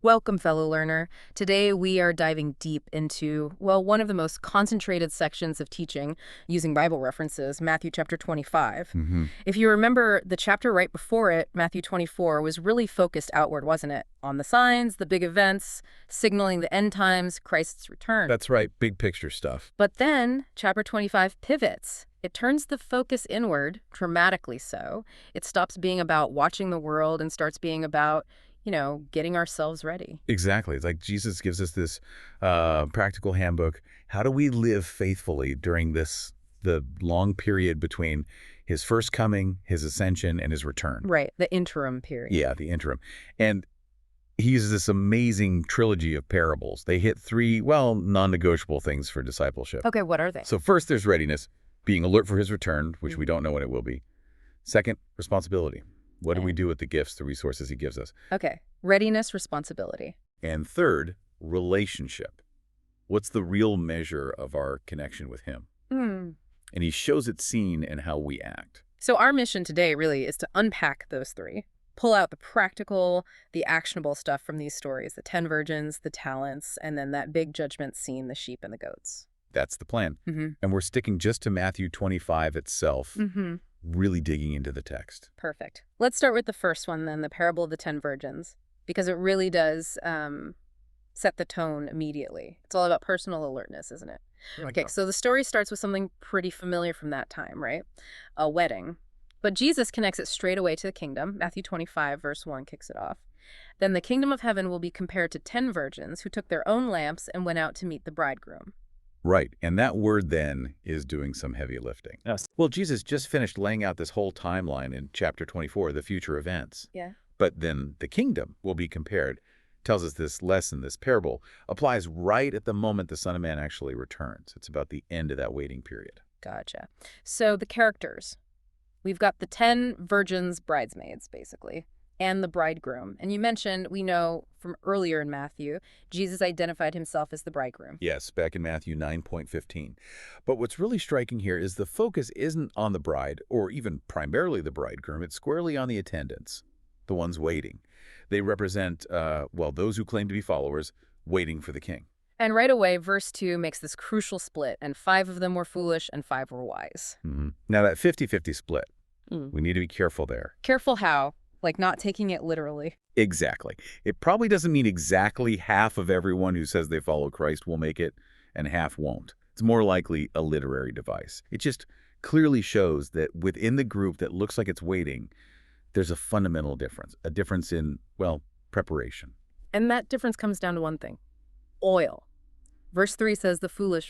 Welcome, fellow learner. Today we are diving deep into, well, one of the most concentrated sections of teaching using Bible references, Matthew chapter 25. If you remember, the chapter right before it, Matthew 24, was really focused outward, wasn't it? On the signs, the big events, signaling the end times, Christ's return. That's right, big picture stuff. But then chapter 25 pivots. It turns the focus inward, dramatically so. It stops being about watching the world and starts being about getting ourselves ready. Exactly. It's like Jesus gives us this practical handbook. How do we live faithfully during the long period between his first coming, his ascension, and his return? Right, the interim period. Yeah, the interim. And he uses this amazing trilogy of parables. They hit three, non-negotiable things for discipleship. Okay, what are they? So first, there's readiness, being alert for his return, which we don't know when it will be. Second, responsibility. What do we do with the gifts, the resources he gives us? Okay, readiness, responsibility. And third, relationship. What's the real measure of our connection with him? And he shows it seen in how we act. So our mission today really is to unpack those three, pull out the practical, the actionable stuff from these stories, the 10 virgins, the talents, and then that big judgment scene, the sheep and the goats. That's the plan. And we're sticking just to Matthew 25 itself, really digging into the text. Perfect. Let's start with the first one then, the parable of the 10 virgins, because it really does set the tone immediately. It's all about personal alertness, isn't it? Okay, so the story starts with something pretty familiar from that time, right? A wedding. But Jesus connects it straight away to the kingdom. Matthew 25, verse 1 kicks it off. Then the kingdom of heaven will be compared to 10 virgins who took their own lamps and went out to meet the bridegroom. Right, and that word then is doing some heavy lifting. Yes. Well, Jesus just finished laying out this whole timeline in chapter 24, the future events. Yeah. But then the kingdom will be compared, tells us this lesson, this parable, applies right at the moment the Son of Man actually returns. It's about the end of that waiting period. Gotcha. So the characters. We've got the 10 virgins, bridesmaids, basically, and the bridegroom. And you mentioned, we know from earlier in Matthew, Jesus identified himself as the bridegroom. Yes, back in Matthew 9:15. But what's really striking here is the focus isn't on the bride, or even primarily the bridegroom. It's squarely on the attendants, the ones waiting. They represent, those who claim to be followers, waiting for the king. And right away, verse 2 makes this crucial split, and 5 of them were foolish and 5 were wise. Now that 50-50 split, we need to be careful there. Careful how? Like not taking it literally. Exactly. It probably doesn't mean exactly half of everyone who says they follow Christ will make it and half won't. It's more likely a literary device. It just clearly shows that within the group that looks like it's waiting, there's a fundamental difference, a difference in, preparation. And that difference comes down to one thing: oil. Verse 3 says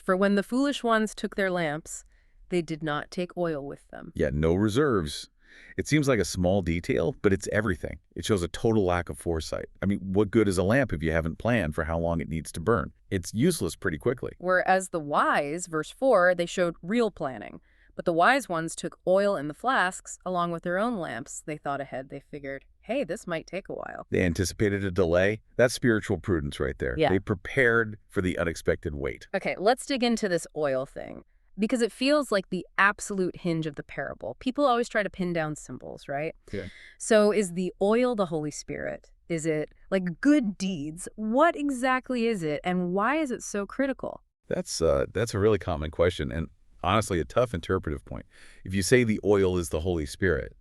for when the foolish ones took their lamps, they did not take oil with them. Yeah, no reserves. It seems like a small detail, but it's everything. It shows a total lack of foresight. I mean, what good is a lamp if you haven't planned for how long it needs to burn? It's useless pretty quickly. Whereas the wise, verse 4, they showed real planning. But the wise ones took oil in the flasks along with their own lamps. They thought ahead. They figured, hey, this might take a while. They anticipated a delay. That's spiritual prudence right there. Yeah. They prepared for the unexpected wait. Okay, let's dig into this oil thing, because it feels like the absolute hinge of the parable. People always try to pin down symbols, right? Yeah. So is the oil the Holy Spirit? Is it like good deeds? What exactly is it, and why is it so critical? That's a really common question, and honestly a tough interpretive point. If you say the oil is the Holy Spirit,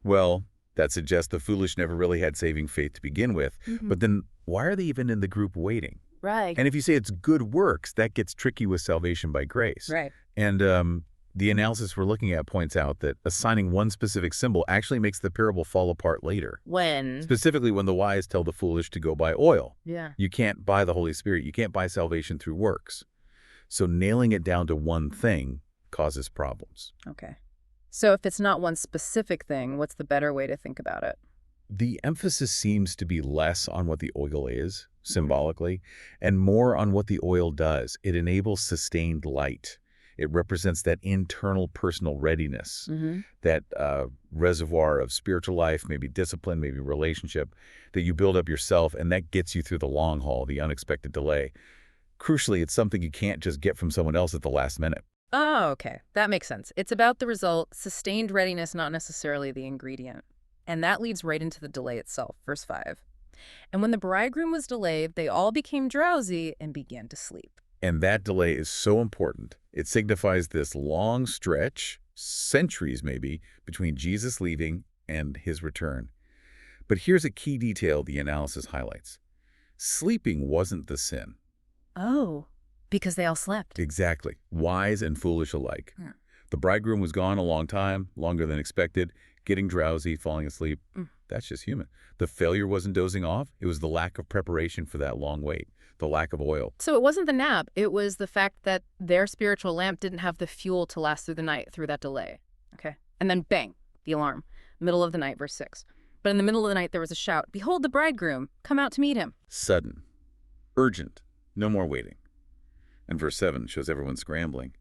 well, that suggests the foolish never really had saving faith to begin with. But then why are they even in the group waiting? Right. And if you say it's good works, that gets tricky with salvation by grace. Right. And the analysis we're looking at points out that assigning one specific symbol actually makes the parable fall apart later. When? Specifically when the wise tell the foolish to go buy oil. Yeah. You can't buy the Holy Spirit. You can't buy salvation through works. So nailing it down to one thing causes problems. Okay. So if it's not one specific thing, what's the better way to think about it? The emphasis seems to be less on what the oil is, symbolically, and more on what the oil does. It enables sustained light. It represents that internal personal readiness, that reservoir of spiritual life, maybe discipline, maybe relationship, that you build up yourself, and that gets you through the long haul, the unexpected delay. Crucially, it's something you can't just get from someone else at the last minute. Oh, okay. That makes sense. It's about the result, sustained readiness, not necessarily the ingredient. And that leads right into the delay itself, verse 5. And when the bridegroom was delayed, they all became drowsy and began to sleep. And that delay is so important. It signifies this long stretch, centuries maybe, between Jesus leaving and his return. But here's a key detail the analysis highlights. Sleeping wasn't the sin. Oh, because they all slept. Exactly. Wise and foolish alike. Yeah. The bridegroom was gone a long time, longer than expected, getting drowsy, falling asleep. That's just human. The failure wasn't dozing off. It was the lack of preparation for that long wait, the lack of oil. So it wasn't the nap. It was the fact that their spiritual lamp didn't have the fuel to last through the night through that delay. Okay. And then bang, the alarm. Middle of the night, verse 6. But in the middle of the night, there was a shout, "Behold the bridegroom, come out to meet him." Sudden. Urgent. No more waiting. And verse 7 shows everyone scrambling.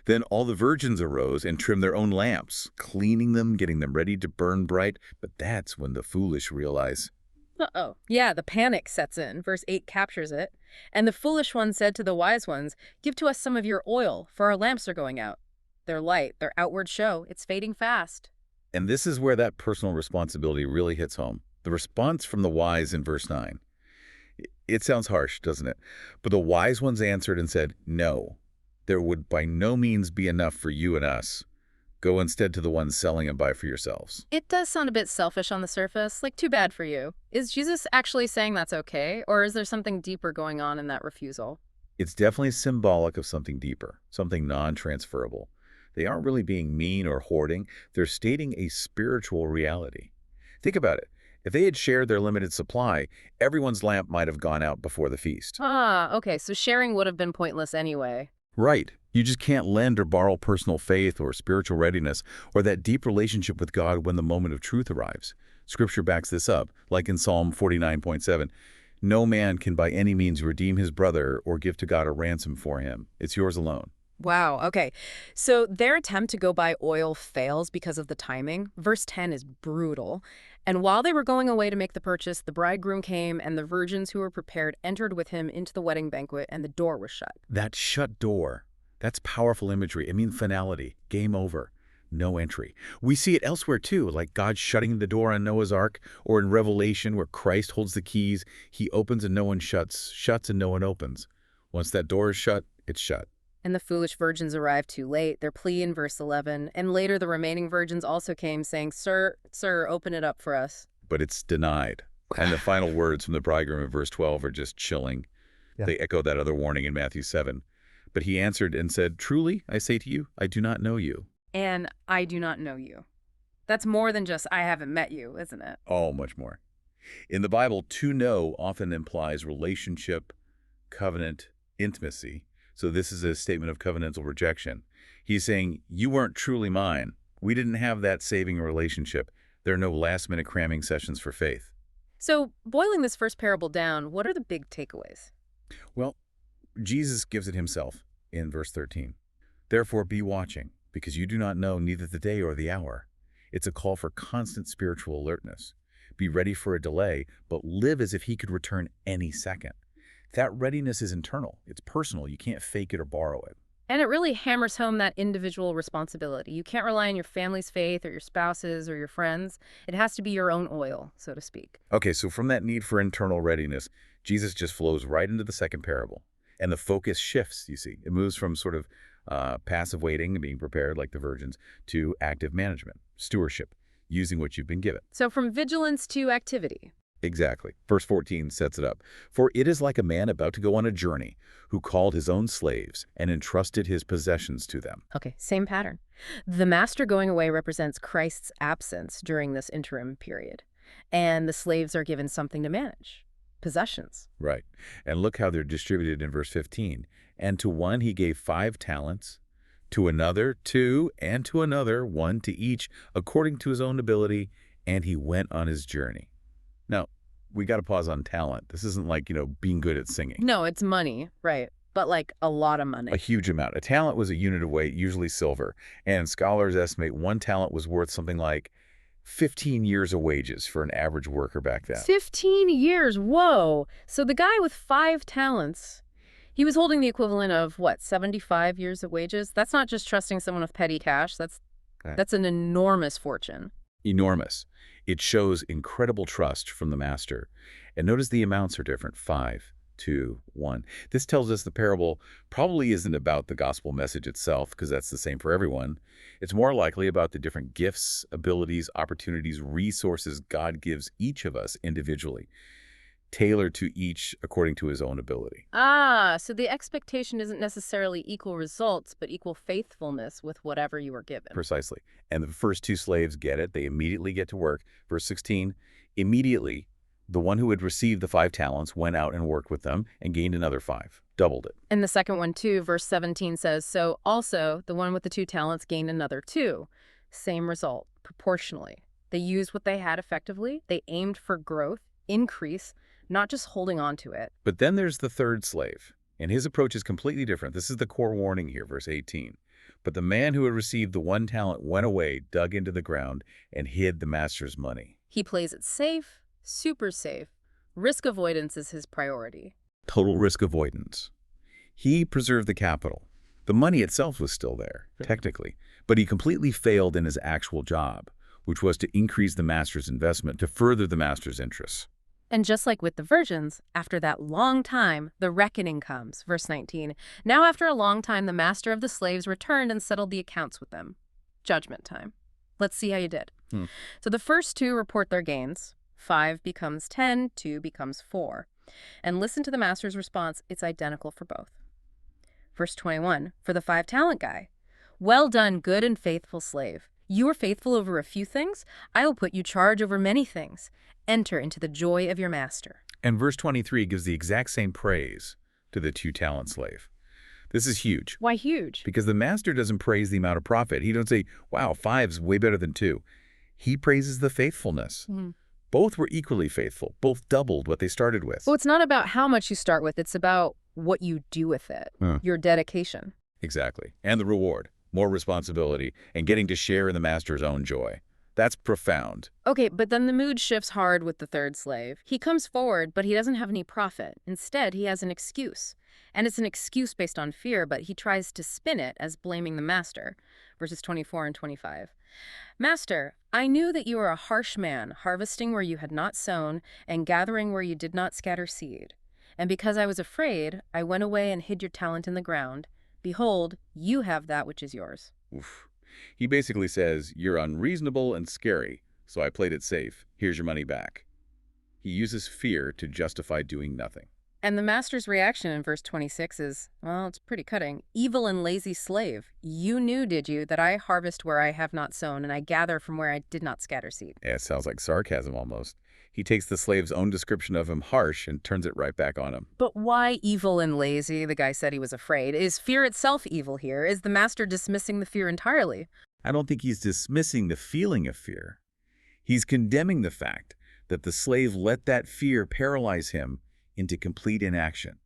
Then all the virgins arose and trimmed their own lamps, cleaning them, getting them ready to burn bright. But that's when the foolish realize. Uh-oh. Yeah, the panic sets in. Verse 8 captures it. And the foolish one said to the wise ones, "Give to us some of your oil, for our lamps are going out." Their light, their outward show, it's fading fast. And this is where that personal responsibility really hits home. The response from the wise in verse 9. It sounds harsh, doesn't it? But the wise ones answered and said, "No, there would by no means be enough for you and us. Go instead to the ones selling and buy for yourselves." It does sound a bit selfish on the surface, like too bad for you. Is Jesus actually saying that's okay, or is there something deeper going on in that refusal? It's definitely symbolic of something deeper, something non-transferable. They aren't really being mean or hoarding. They're stating a spiritual reality. Think about it. If they had shared their limited supply, everyone's lamp might have gone out before the feast. Ah, okay, so sharing would have been pointless anyway. Right. You just can't lend or borrow personal faith or spiritual readiness or that deep relationship with God when the moment of truth arrives. Scripture backs this up, like in Psalm 49.7. No man can by any means redeem his brother or give to God a ransom for him. It's yours alone. Wow, okay. So their attempt to go buy oil fails because of the timing. Verse 10 is brutal. And while they were going away to make the purchase, the bridegroom came, and the virgins who were prepared entered with him into the wedding banquet, and the door was shut. That shut door, that's powerful imagery. It means finality, game over, no entry. We see it elsewhere too, like God shutting the door on Noah's Ark, or in Revelation where Christ holds the keys. He opens and no one shuts, shuts and no one opens. Once that door is shut, it's shut. And the foolish virgins arrived too late, their plea in verse 11. And later the remaining virgins also came, saying, Sir, open it up for us. But it's denied. And the final words from the bridegroom in verse 12 are just chilling. Yeah. They echo that other warning in Matthew 7. But he answered and said, "Truly, I say to you, I do not know you." And I do not know you. That's more than just I haven't met you, isn't it? Oh, much more. In the Bible, to know often implies relationship, covenant, intimacy. So this is a statement of covenantal rejection. He's saying, you weren't truly mine. We didn't have that saving relationship. There are no last-minute cramming sessions for faith. So boiling this first parable down, what are the big takeaways? Well, Jesus gives it himself in verse 13. Therefore be watching, because you do not know neither the day or the hour. It's a call for constant spiritual alertness. Be ready for a delay, but live as if he could return any second. That readiness is internal. It's personal. You can't fake it or borrow it. And it really hammers home that individual responsibility. You can't rely on your family's faith or your spouse's or your friends. It has to be your own oil, so to speak. Okay, so from that need for internal readiness, Jesus just flows right into the second parable. And the focus shifts, you see. It moves from sort of passive waiting and being prepared like the virgins to active management, stewardship, using what you've been given. So from vigilance to activity. Exactly. Verse 14 sets it up. For it is like a man about to go on a journey who called his own slaves and entrusted his possessions to them. Okay, same pattern. The master going away represents Christ's absence during this interim period. And the slaves are given something to manage. Possessions. Right. And look how they're distributed in verse 15. And to one he gave 5 talents, to another 2, and to another 1 to each, according to his own ability, and he went on his journey. Now, we got to pause on talent. This isn't like, being good at singing. No, it's money, right? But like a lot of money. A huge amount. A talent was a unit of weight, usually silver. And scholars estimate 1 talent was worth something like 15 years of wages for an average worker back then. 15 years, whoa. So the guy with 5 talents, he was holding the equivalent of, what, 75 years of wages? That's not just trusting someone with petty cash. That's an enormous fortune. Enormous. It shows incredible trust from the master. And notice the amounts are different, 5, 2, 1. This tells us the parable probably isn't about the gospel message itself, because that's the same for everyone. It's more likely about the different gifts, abilities, opportunities, resources God gives each of us individually, tailored to each according to his own ability. Ah, so the expectation isn't necessarily equal results, but equal faithfulness with whatever you were given. Precisely. And the first two slaves get it. They immediately get to work. Verse 16, immediately the one who had received the 5 talents went out and worked with them and gained another 5, doubled it. And the second one too, verse 17 says, so also the one with the 2 talents gained another 2. Same result, proportionally. They used what they had effectively. They aimed for growth, increase, not just holding on to it. But then there's the third slave, and his approach is completely different. This is the core warning here, verse 18. But the man who had received the 1 talent went away, dug into the ground, and hid the master's money. He plays it safe, super safe. Risk avoidance is his priority. Total risk avoidance. He preserved the capital. The money itself was still there, technically, but he completely failed in his actual job, which was to increase the master's investment to further the master's interests. And just like with the virgins, after that long time, the reckoning comes. Verse 19, now after a long time, the master of the slaves returned and settled the accounts with them. Judgment time. Let's see how you did. So the first 2 report their gains. 5 becomes 10, 2 becomes 4. And listen to the master's response. It's identical for both. Verse 21, for the 5-talent guy. Well done, good and faithful slave. You are faithful over a few things. I will put you charge over many things. Enter into the joy of your master. And verse 23 gives the exact same praise to the 2-talent slave. This is huge. Why huge? Because the master doesn't praise the amount of profit. He don't say, wow, 5's way better than 2. He praises the faithfulness. Both were equally faithful. Both doubled what they started with. Well, it's not about how much you start with. It's about what you do with it, your dedication. Exactly. And the reward, more responsibility, and getting to share in the master's own joy. That's profound. Okay, but then the mood shifts hard with the third slave. He comes forward, but he doesn't have any profit. Instead, he has an excuse. And it's an excuse based on fear, but he tries to spin it as blaming the master. Verses 24 and 25. Master, I knew that you were a harsh man, harvesting where you had not sown, and gathering where you did not scatter seed. And because I was afraid, I went away and hid your talent in the ground. Behold, you have that which is yours. Oof. He basically says, you're unreasonable and scary, so I played it safe. Here's your money back. He uses fear to justify doing nothing. And the master's reaction in verse 26 is, well, it's pretty cutting. Evil and lazy slave, you knew, did you, that I harvest where I have not sown, and I gather from where I did not scatter seed. Yeah, it sounds like sarcasm almost. He takes the slave's own description of him harsh and turns it right back on him. But why evil and lazy? The guy said he was afraid. Is fear itself evil here? Is the master dismissing the fear entirely? I don't think he's dismissing the feeling of fear. He's condemning the fact that the slave let that fear paralyze him into complete inaction.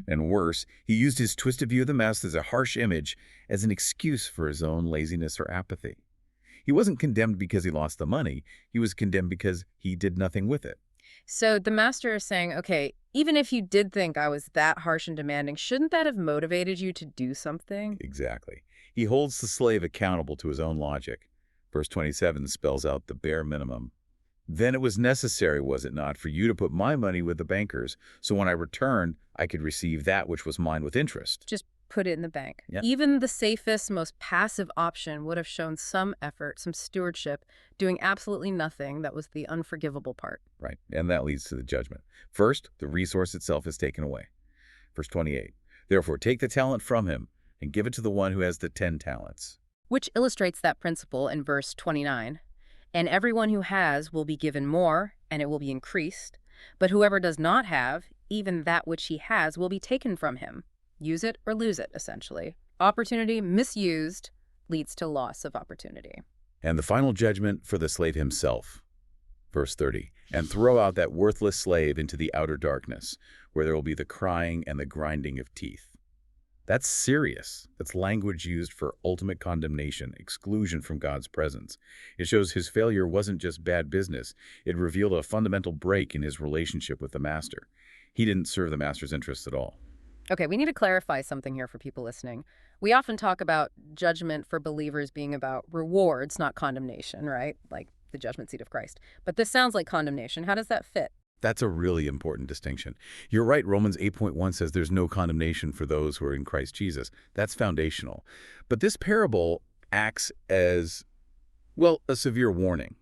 And worse, he used his twisted view of the master as a harsh image as an excuse for his own laziness or apathy. He wasn't condemned because he lost the money. He was condemned because he did nothing with it. So the master is saying, okay, even if you did think I was that harsh and demanding, shouldn't that have motivated you to do something? Exactly. He holds the slave accountable to his own logic. Verse 27 spells out the bare minimum. Then it was necessary, was it not, for you to put my money with the bankers, so when I returned, I could receive that which was mine with interest. Just put it in the bank. Yeah. Even the safest, most passive option would have shown some effort, some stewardship, doing absolutely nothing. That was the unforgivable part. Right, and that leads to the judgment. First, the resource itself is taken away. Verse 28, therefore take the talent from him and give it to the one who has the 10 talents. Which illustrates that principle in verse 29. And everyone who has will be given more, and it will be increased. But whoever does not have, even that which he has will be taken from him. Use it or lose it, essentially. Opportunity misused leads to loss of opportunity. And the final judgment for the slave himself. Verse 30, and throw out that worthless slave into the outer darkness, where there will be the crying and the grinding of teeth. That's serious. That's language used for ultimate condemnation, exclusion from God's presence. It shows his failure wasn't just bad business. It revealed a fundamental break in his relationship with the master. He didn't serve the master's interests at all. Okay, we need to clarify something here for people listening. We often talk about judgment for believers being about rewards, not condemnation, right? Like the judgment seat of Christ. But this sounds like condemnation. How does that fit? That's a really important distinction. You're right, Romans 8:1 says there's no condemnation for those who are in Christ Jesus. That's foundational. But this parable acts as, well, a severe warning.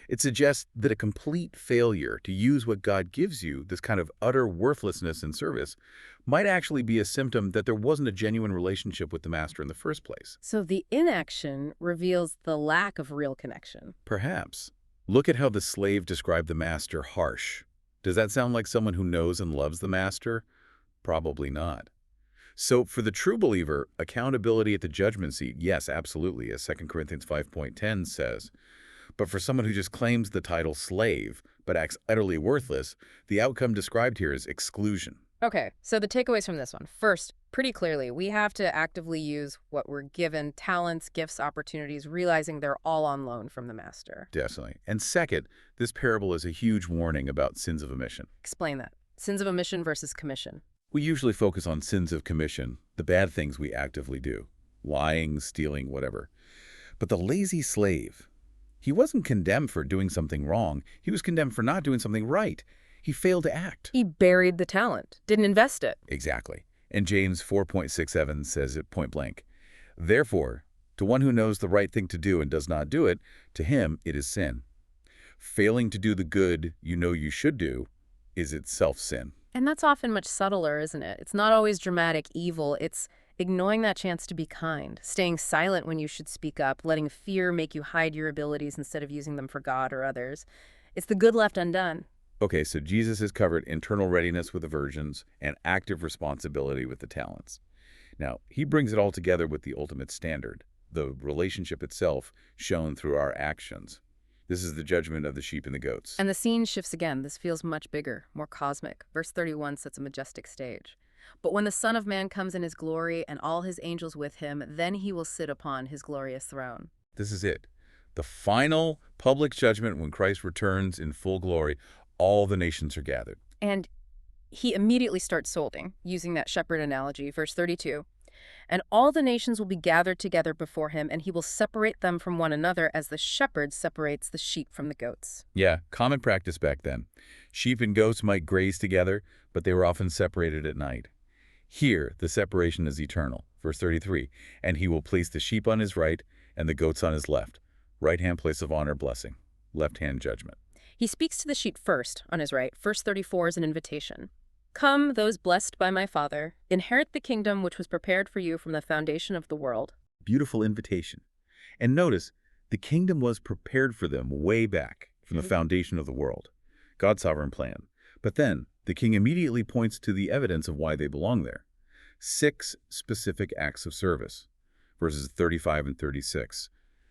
It suggests that a complete failure to use what God gives you, this kind of utter worthlessness in service, might actually be a symptom that there wasn't a genuine relationship with the master in the first place. So the inaction reveals the lack of real connection. Perhaps. Look at how the slave described the master harsh. Does that sound like someone who knows and loves the master? Probably not. So for the true believer, accountability at the judgment seat, yes, absolutely, as 2 Corinthians 5:10 says. But for someone who just claims the title slave but acts utterly worthless, the outcome described here is exclusion. Okay, so the takeaways from this one. First, pretty clearly, we have to actively use what we're given, talents, gifts, opportunities, realizing they're all on loan from the master. Definitely. And second, this parable is a huge warning about sins of omission. Explain that. Sins of omission versus commission. We usually focus on sins of commission, the bad things we actively do, lying, stealing, whatever. But the lazy slave, he wasn't condemned for doing something wrong. He was condemned for not doing something right. He failed to act. He buried the talent, didn't invest it. Exactly. And James 4:67 says it point blank. Therefore, to one who knows the right thing to do and does not do it, to him it is sin. Failing to do the good you know you should do is itself sin. And that's often much subtler, isn't it? It's not always dramatic evil. It's ignoring that chance to be kind, staying silent when you should speak up, letting fear make you hide your abilities instead of using them for God or others. It's the good left undone. Okay, so Jesus has covered internal readiness with the virgins and active responsibility with the talents. Now, he brings it all together with the ultimate standard, the relationship itself shown through our actions. This is the judgment of the sheep and the goats. And the scene shifts again. This feels much bigger, more cosmic. Verse 31 sets a majestic stage. But when the Son of Man comes in his glory and all his angels with him, then he will sit upon his glorious throne. This is it. The final public judgment when Christ returns in full glory. All the nations are gathered. And he immediately starts solding, using that shepherd analogy, verse 32. And all the nations will be gathered together before him, and he will separate them from one another as the shepherd separates the sheep from the goats. Yeah, common practice back then. Sheep and goats might graze together, but they were often separated at night. Here, the separation is eternal. Verse 33, and he will place the sheep on his right and the goats on his left. Right hand place of honor, blessing. Left hand judgment. He speaks to the sheep first, on his right. Verse 34 is an invitation. Come, those blessed by my Father, inherit the kingdom which was prepared for you from the foundation of the world. Beautiful invitation. And notice, the kingdom was prepared for them way back from the foundation of the world. God's sovereign plan. But then, the king immediately points to the evidence of why they belong there. 6 specific acts of service. Verses 35 and 36.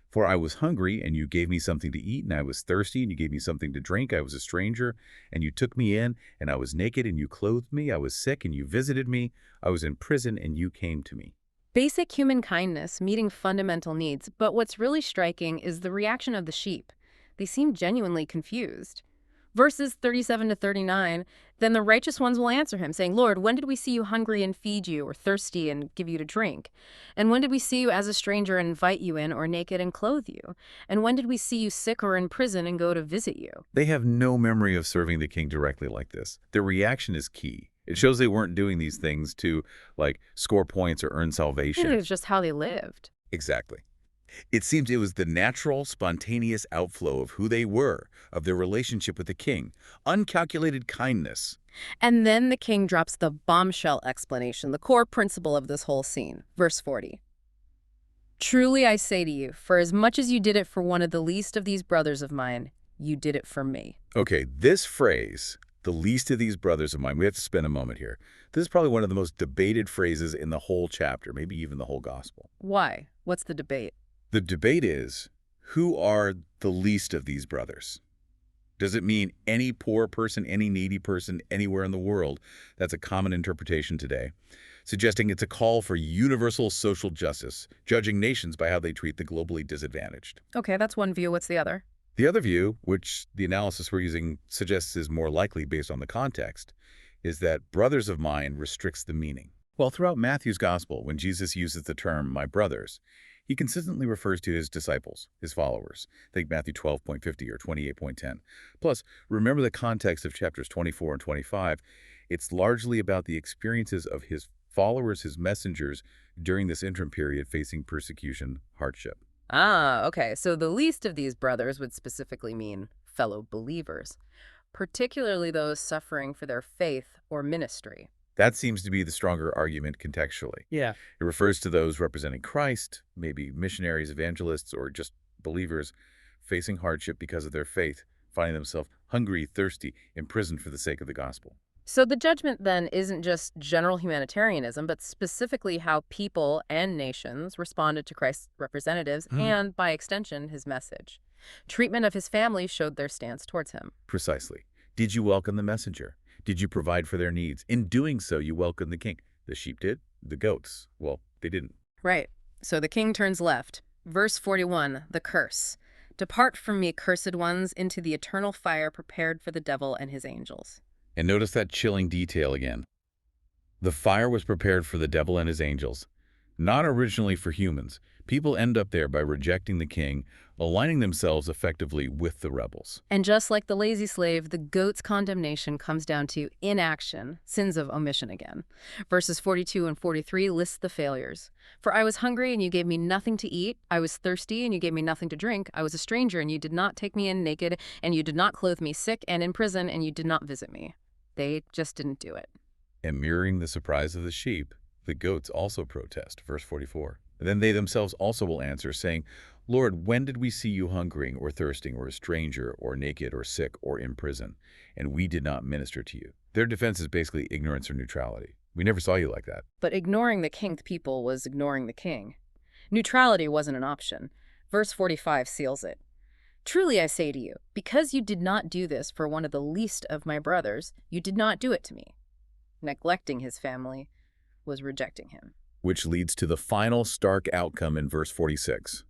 For I was hungry, and you gave me something to eat, and I was thirsty, and you gave me something to drink. I was a stranger, and you took me in, and I was naked, and you clothed me. I was sick, and you visited me. I was in prison, and you came to me. Basic human kindness, meeting fundamental needs. But what's really striking is the reaction of the sheep. They seem genuinely confused. Verses 37 to 39, then the righteous ones will answer him, saying, Lord, when did we see you hungry and feed you, or thirsty and give you to drink? And when did we see you as a stranger and invite you in, or naked and clothe you? And when did we see you sick or in prison and go to visit you? They have no memory of serving the king directly like this. Their reaction is key. It shows they weren't doing these things to, like, score points or earn salvation. It's just how they lived. Exactly. It seems it was the natural, spontaneous outflow of who they were, of their relationship with the king. Uncalculated kindness. And then the king drops the bombshell explanation, the core principle of this whole scene. Verse 40. Truly I say to you, for as much as you did it for one of the least of these brothers of mine, you did it for me. Okay, this phrase, the least of these brothers of mine, we have to spend a moment here. This is probably one of the most debated phrases in the whole chapter, maybe even the whole gospel. Why? What's the debate? The debate is, who are the least of these brothers? Does it mean any poor person, any needy person anywhere in the world? That's a common interpretation today, suggesting it's a call for universal social justice, judging nations by how they treat the globally disadvantaged. Okay, that's one view. What's the other? The other view, which the analysis we're using suggests is more likely based on the context, is that brothers of mine restricts the meaning. Well, throughout Matthew's gospel, when Jesus uses the term my brothers, He consistently refers to his disciples, his followers. Think Matthew 12.50 or 28.10. Plus, remember the context of chapters 24 and 25. It's largely about the experiences of his followers, his messengers, during this interim period facing persecution, hardship. Ah, okay. So the least of these brothers would specifically mean fellow believers, particularly those suffering for their faith or ministry. That seems to be the stronger argument contextually. Yeah. It refers to those representing Christ, maybe missionaries, evangelists, or just believers facing hardship because of their faith, finding themselves hungry, thirsty, imprisoned for the sake of the gospel. So the judgment then isn't just general humanitarianism, but specifically how people and nations responded to Christ's representatives and, by extension, his message. Treatment of his family showed their stance towards him. Precisely. Did you welcome the messenger? Did you provide for their needs? In doing so, you welcomed the king. The sheep did. The goats, well, they didn't. Right. So the king turns left. Verse 41, the curse. Depart from me, cursed ones, into the eternal fire prepared for the devil and his angels. And notice that chilling detail again. The fire was prepared for the devil and his angels, not originally for humans. People end up there by rejecting the king, aligning themselves effectively with the rebels. And just like the lazy slave, the goat's condemnation comes down to inaction, sins of omission again. Verses 42 and 43 list the failures. For I was hungry, and you gave me nothing to eat. I was thirsty, and you gave me nothing to drink. I was a stranger, and you did not take me in naked, and you did not clothe me sick and in prison, and you did not visit me. They just didn't do it. And mirroring the surprise of the sheep, the goats also protest. Verse 44. Then they themselves also will answer, saying, Lord, when did we see you hungering or thirsting or a stranger or naked or sick or in prison, and we did not minister to you? Their defense is basically ignorance or neutrality. We never saw you like that. But ignoring the king's people was ignoring the king. Neutrality wasn't an option. Verse 45 seals it. Truly I say to you, because you did not do this for one of the least of my brothers, you did not do it to me. Neglecting his family was rejecting him. Which leads to the final stark outcome in verse 46.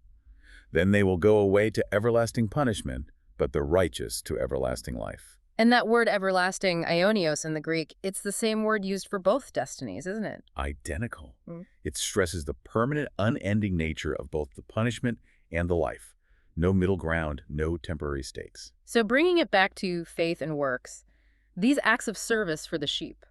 Then they will go away to everlasting punishment, but the righteous to everlasting life. And that word everlasting, aionios in the Greek, it's the same word used for both destinies, isn't it? Identical. It stresses the permanent, unending nature of both the punishment and the life. No middle ground, no temporary stakes. So bringing it back to faith and works, these acts of service for the sheep,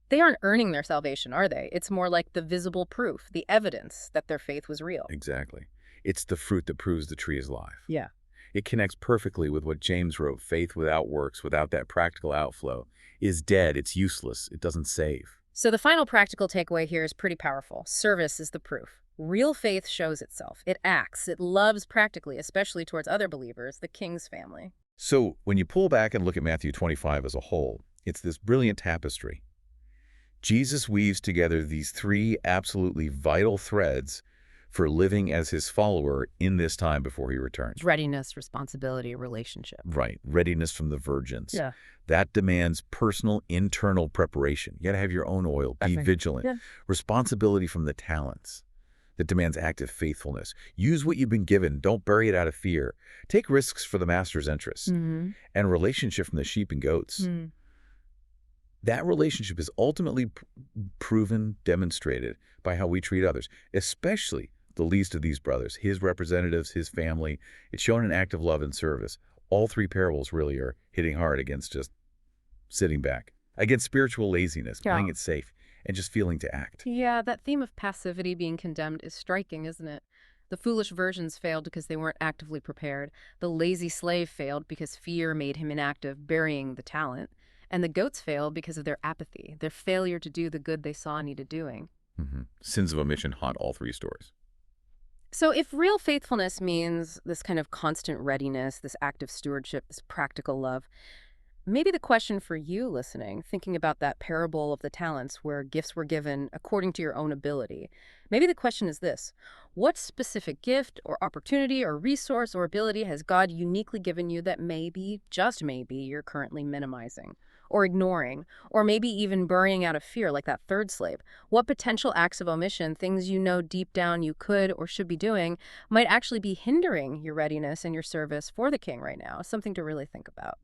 they aren't earning their salvation, are they? It's more like the visible proof, the evidence that their faith was real. Exactly. It's the fruit that proves the tree is live. Yeah. It connects perfectly with what James wrote, faith without works, without that practical outflow, is dead, it's useless, it doesn't save. So the final practical takeaway here is pretty powerful. Service is the proof. Real faith shows itself. It acts. It loves practically, especially towards other believers, the king's family. So when you pull back and look at Matthew 25 as a whole, it's this brilliant tapestry. Jesus weaves together these three absolutely vital threads for living as his follower in this time before he returns. Readiness, responsibility, relationship. Right. Readiness from the virgins. Yeah. That demands personal, internal preparation. You got to have your own oil. Be vigilant. Yeah. Responsibility from the talents. That demands active faithfulness. Use what you've been given. Don't bury it out of fear. Take risks for the master's interests. And relationship from the sheep and goats. That relationship is ultimately proven, demonstrated by how we treat others, especially the least of these brothers, his representatives, his family. It's shown an act of love and service. All three parables really are hitting hard against just sitting back, against spiritual laziness, playing it safe, and just feeling to act. Yeah, that theme of passivity being condemned is striking, isn't it? The foolish virgins failed because they weren't actively prepared. The lazy slave failed because fear made him inactive, burying the talent. And the goats failed because of their apathy, their failure to do the good they saw needed doing. Sins of omission haunt all three stories. So if real faithfulness means this kind of constant readiness, this active stewardship, this practical love, maybe the question for you listening, thinking about that parable of the talents where gifts were given according to your own ability, maybe the question is this: what specific gift or opportunity or resource or ability has God uniquely given you that maybe, just maybe, you're currently minimizing or ignoring, or maybe even burying out of fear like that third slave? What potential acts of omission, things you know deep down you could or should be doing, might actually be hindering your readiness and your service for the king right now? Something to really think about.